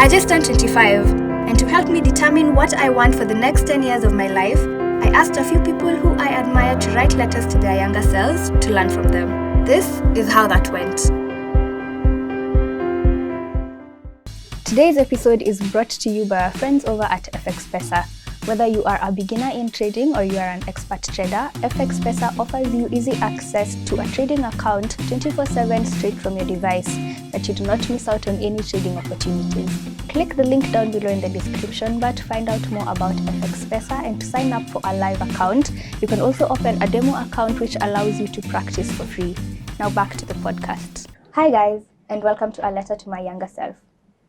I just turned 25, and to help me determine what I want for the next 10 years of my life, I asked a few people who I admire to write letters to their younger selves to learn from them. This is how that went. Today's episode is brought to you by our friends over at FX Pesa. Whether you are a beginner in trading or you are an expert trader, FX Pesa offers you easy access to a trading account 24/7 straight from your device, that you do not miss out on any trading opportunities. Click the link down below in the description bar to find out more about FX Pesa and to sign up for a live account. You can also open a demo account which allows you to practice for free. Now back to the podcast. Hi guys, and welcome to A Letter to My Younger Self,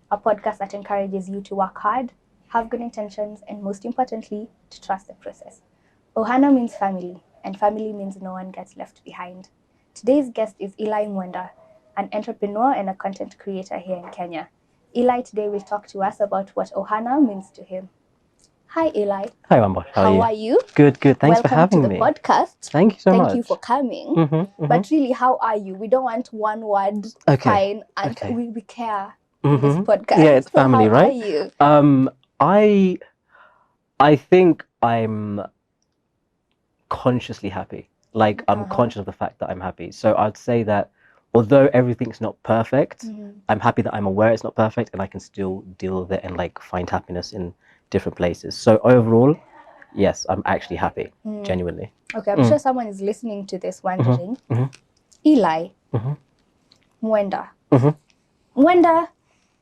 a podcast that encourages you to work hard, have good intentions, and most importantly, to trust the process. Ohana means family, and family means no one gets left behind. Today's guest is Eli Mwenda, an entrepreneur and a content creator here in Kenya. Eli today will talk to us about what Ohana means to him. Hi Eli. Hi Wamba, how are you? Good. Thanks for having me. Welcome to the podcast. Thank you so much. Thank you for coming. But really, how are you? We don't want one word, fine, and we care in this podcast. Yeah, it's family, so how right? Are you? I think I'm consciously happy. Like I'm conscious of the fact that I'm happy. So I'd say that although everything's not perfect, I'm happy that I'm aware it's not perfect and I can still deal with it and like find happiness in different places. So overall, yes, I'm actually happy, genuinely. Okay, I'm sure someone is listening to this wondering, Eli Mwenda. Mwenda,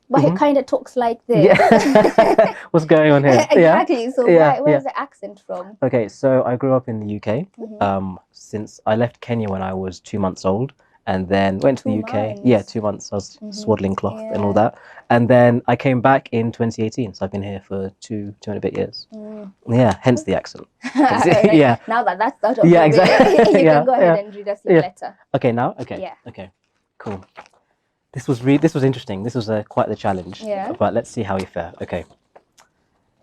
but he kind of talks like this. Yeah. What's going on here? Exactly. So where's the accent from? Okay, so I grew up in the UK. Since I left Kenya when I was 2 months old, and then went to the UK. Months. Yeah, 2 months. I was swaddling cloth and all that, and then I came back in 2018. So I've been here for two and a bit years. Yeah, hence the accent. Yeah. Now that's out of the way, exactly. You can go ahead and read us your letter. Okay, now. Okay. Yeah. Okay. Cool. This was interesting. This was quite the challenge. Yeah. But let's see how you fare. Okay.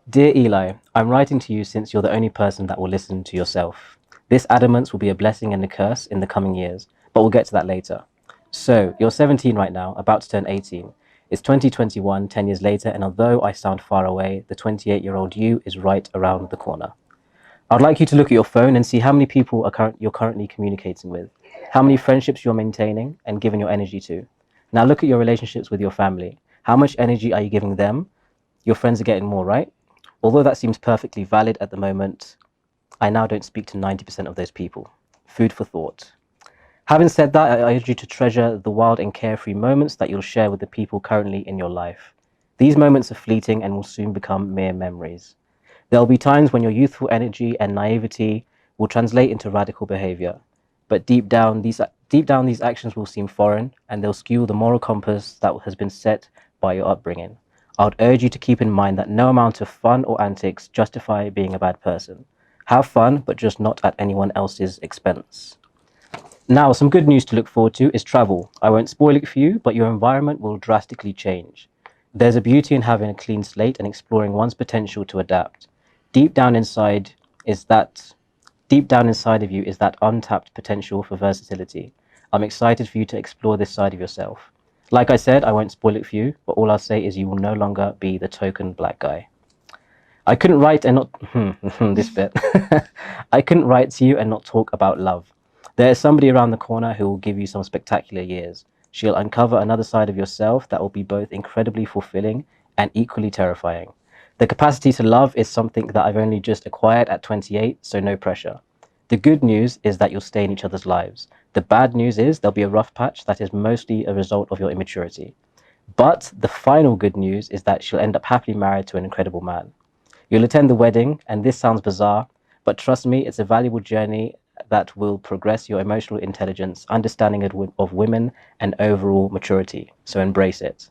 Dear Eli, I'm writing to you since you're the only person that will listen to yourself. This adamance will be a blessing and a curse in the coming years, but we'll get to that later. So, you're 17 right now, about to turn 18. It's 2021, 10 years later, and although I sound far away, the 28-year-old you is right around the corner. I'd like you to look at your phone and see how many people you're currently communicating with, how many friendships you're maintaining and giving your energy to. Now look at your relationships with your family. How much energy are you giving them? Your friends are getting more, right? Although that seems perfectly valid at the moment, I now don't speak to 90% of those people. Food for thought. Having said that, I urge you to treasure the wild and carefree moments that you'll share with the people currently in your life. These moments are fleeting and will soon become mere memories. There'll be times when your youthful energy and naivety will translate into radical behavior. But deep down, these actions will seem foreign and they'll skew the moral compass that has been set by your upbringing. I would urge you to keep in mind that no amount of fun or antics justify being a bad person. Have fun, but just not at anyone else's expense. Now, some good news to look forward to is travel. I won't spoil it for you, but your environment will drastically change. There's a beauty in having a clean slate and exploring one's potential to adapt. Deep down inside of you is that untapped potential for versatility. I'm excited for you to explore this side of yourself. Like I said, I won't spoil it for you, but all I'll say is you will no longer be the token black guy. I couldn't write and not this bit. I couldn't write to you and not talk about love. There is somebody around the corner who will give you some spectacular years. She'll uncover another side of yourself that will be both incredibly fulfilling and equally terrifying. The capacity to love is something that I've only just acquired at 28, so no pressure. The good news is that you'll stay in each other's lives. The bad news is there'll be a rough patch that is mostly a result of your immaturity. But the final good news is that she'll end up happily married to an incredible man. You'll attend the wedding, and this sounds bizarre, but trust me, it's a valuable journey that will progress your emotional intelligence, understanding of women, and overall maturity. So embrace it.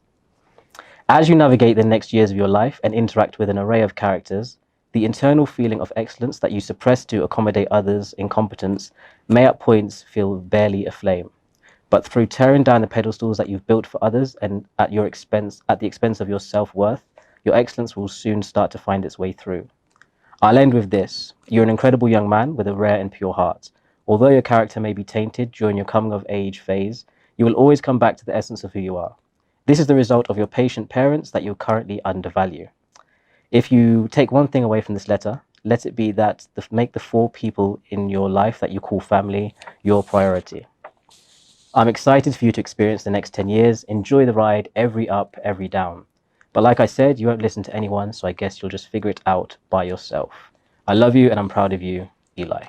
As you navigate the next years of your life and interact with an array of characters, the internal feeling of excellence that you suppress to accommodate others' incompetence may at points feel barely aflame. But through tearing down the pedestals that you've built for others and at the expense of your self-worth, your excellence will soon start to find its way through. I'll end with this. You're an incredible young man with a rare and pure heart. Although your character may be tainted during your coming of age phase, you will always come back to the essence of who you are. This is the result of your patient parents that you currently undervalue. If you take one thing away from this letter, let it be that make the 4 people in your life that you call family your priority. I'm excited for you to experience the next 10 years. Enjoy the ride, every up, every down. But like I said, you won't listen to anyone, so I guess you'll just figure it out by yourself. I love you and I'm proud of you, Eli.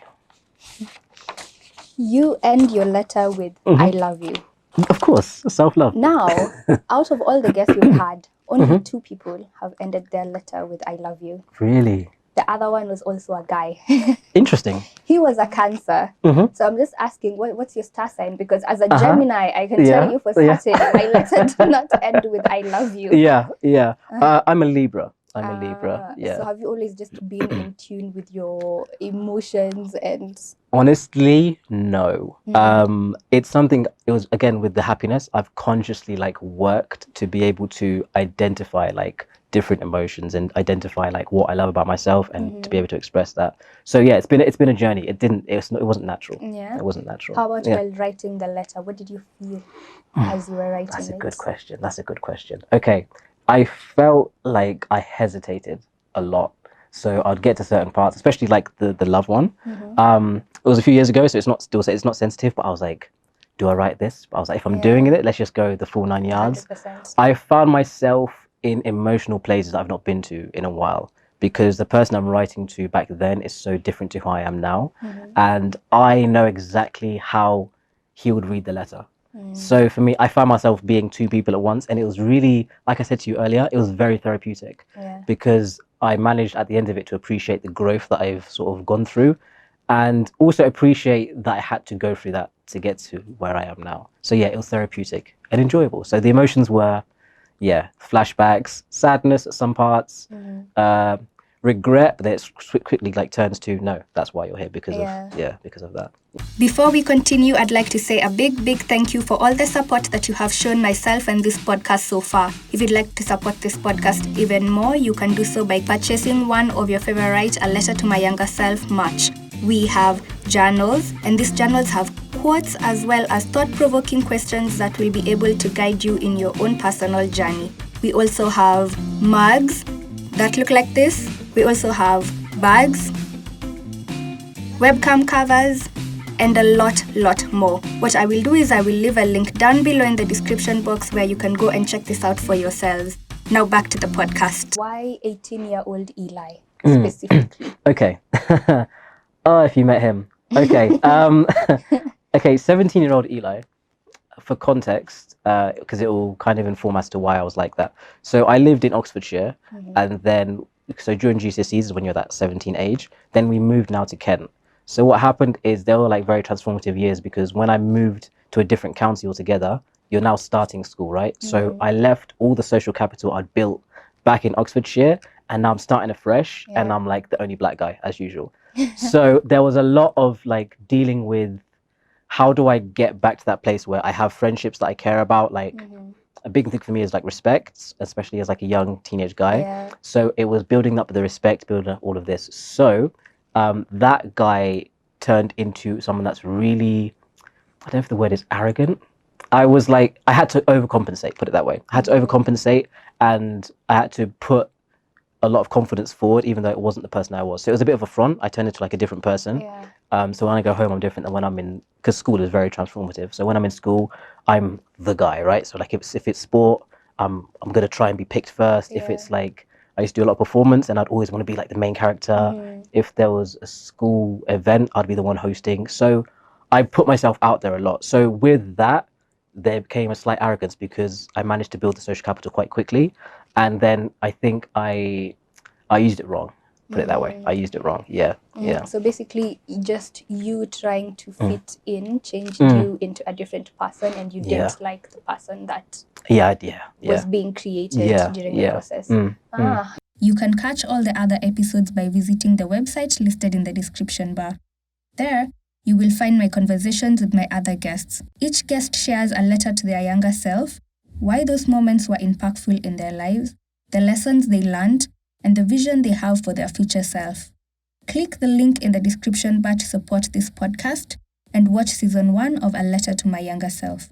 You end your letter with I love you. Of course, self-love. Now, out of all the guests you've had, only 2 people have ended their letter with I love you. Really? The other one was also a guy. Interesting. He was a Cancer. So I'm just asking, what's your star sign? Because as a Gemini, I can tell you for certain, my letter do not end with I love you. Yeah. I'm a Libra. Yeah. So have you always just been in tune with your emotions and... Honestly, no. It's something, it was, again, with the happiness, I've consciously like worked to be able to identify like different emotions and identify like what I love about myself and to be able to express that. So yeah, it's been a journey. It wasn't natural. Yeah. It wasn't natural. How about while writing the letter? What did you feel as you were writing That's a it? good question. Okay. I felt like I hesitated a lot. So I'd get to certain parts, especially like the love one. It was a few years ago, so it's not sensitive, but I was like, do I write this? But I was like, if I'm doing it, let's just go the full 9 yards. 100%. I found myself in emotional places I've not been to in a while because the person I'm writing to back then is so different to who I am now. And I know exactly how he would read the letter. So for me, I found myself being 2 people at once, and it was really, like I said to you earlier, it was very therapeutic because I managed at the end of it to appreciate the growth that I've sort of gone through and also appreciate that I had to go through that to get to where I am now. So yeah, it was therapeutic and enjoyable. So the emotions were, flashbacks, sadness at some parts, regret, but then it quickly like turns to, no, that's why you're here because of that. Before we continue, I'd like to say a big thank you for all the support that you have shown myself and this podcast so far. If you'd like to support this podcast even more, you can do so by purchasing one of your favorite A Letter to My Younger Self merch. We have journals, and these journals have quotes as well as thought-provoking questions that will be able to guide you in your own personal journey. We also have mugs that look like this. We also have bags, webcam covers, and a lot more. What I will do is I will leave a link down below in the description box where you can go and check this out for yourselves. Now back to the podcast. Why 18-year-old Eli specifically? Okay. Oh, if you met him. Okay. Okay, 17-year-old Eli. For context, because it will kind of inform as to why I was like that. So I lived in Oxfordshire, and then, so during GCSEs is when you're that 17 age, then we moved now to Kent. So what happened is they were like very transformative years because when I moved to a different county altogether, you're now starting school, right? So I left all the social capital I'd built back in Oxfordshire, and now I'm starting afresh, and I'm like the only black guy as usual. So there was a lot of like dealing with how do I get back to that place where I have friendships that I care about? Like a big thing for me is like respect, especially as like a young teenage guy. So it was building up the respect, building up all of this. So that guy turned into someone that's really, I don't know if the word is arrogant. I was like, I had to overcompensate, put it that way. I had to overcompensate, and I had to put a lot of confidence forward, even though it wasn't the person I was. So it was a bit of a front. I turned into like a different person. So when I go home, I'm different than when I'm in, because school is very transformative. So when I'm in school, I'm the guy, right? So like if it's sport, I'm going to try and be picked first. If it's like, I used to do a lot of performance and I'd always want to be like the main character. If there was a school event, I'd be the one hosting. So I put myself out there a lot. So with that, there became a slight arrogance because I managed to build the social capital quite quickly. And then I think I used it wrong. Put it that way. I used it wrong. Yeah. So basically, just you trying to fit in changed you into a different person, and you didn't like the person that was being created during the process. You can catch all the other episodes by visiting the website listed in the description bar. There, you will find my conversations with my other guests. Each guest shares a letter to their younger self, why those moments were impactful in their lives, the lessons they learned, and the vision they have for their future self. Click the link in the description bar to support this podcast and watch season 1 of A Letter to My Younger Self.